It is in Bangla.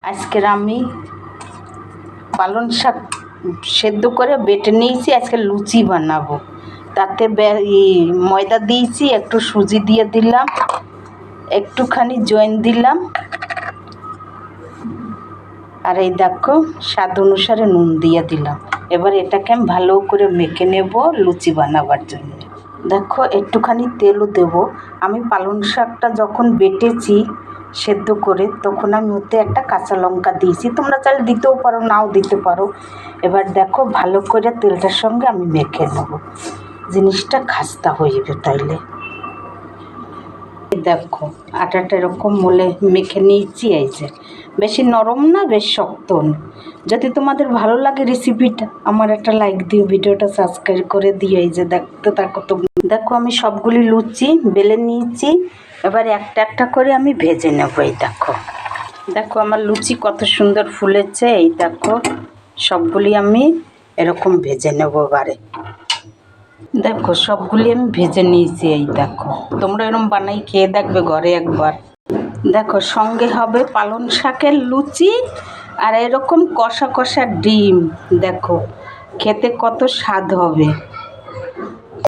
আজকের আমি পালং শাক সেদ্ধ করে বেটে নিয়েছি। আজকে লুচি বানাবো। তাতে ময়দা দিয়েছি, একটু সুজি দিয়ে দিলাম, একটুখানি জয়েন দিলাম, আর এই দেখো স্বাদ অনুসারে নুন দিয়ে দিলাম। এবার এটাকে আমি ভালো করে মেখে নেব লুচি বানাবার জন্য। দেখো একটুখানি তেলও দেবো। আমি পালং শাকটা যখন বেটেছি সেদ্ধ করে, তখন আমি ওতে একটা কাঁচা লঙ্কা দিয়েছি। তোমরা চাইলে দিতেও পারো, নাও দিতে পারো। এবার দেখো ভালো করে তেলটার সঙ্গে আমি মেখে নেব, জিনিসটা খাস্তা হয়ে যাবে তাইলে। দেখো আটাটা এরকম মলে মেখে নিয়েছি। এই যে বেশি নরম না, বেশ শক্ত না। যদি তোমাদের ভালো লাগে রেসিপিটা, আমার একটা লাইক দিও, ভিডিওটা সাবস্ক্রাইব করে দিও। এই যে দেখতে থাকো। তো দেখো আমি সবগুলি লুচি বেলে নিয়েছি। এবার একটা একটা করে আমি ভেজে নেব। এই দেখো দেখো আমার লুচি কত সুন্দর ফুলেছে। এই দেখো সবগুলি আমি এরকম ভেজে নেব। এবারে দেখো সবগুলি আমি ভেজে নিয়েছি। এই দেখো তোমরা এরকম বানাই খেয়ে দেখবে ঘরে একবার। দেখো সঙ্গে হবে পালং শাকের লুচি আর এরকম কষা কষা ডিম। দেখো খেতে কত স্বাদ হবে।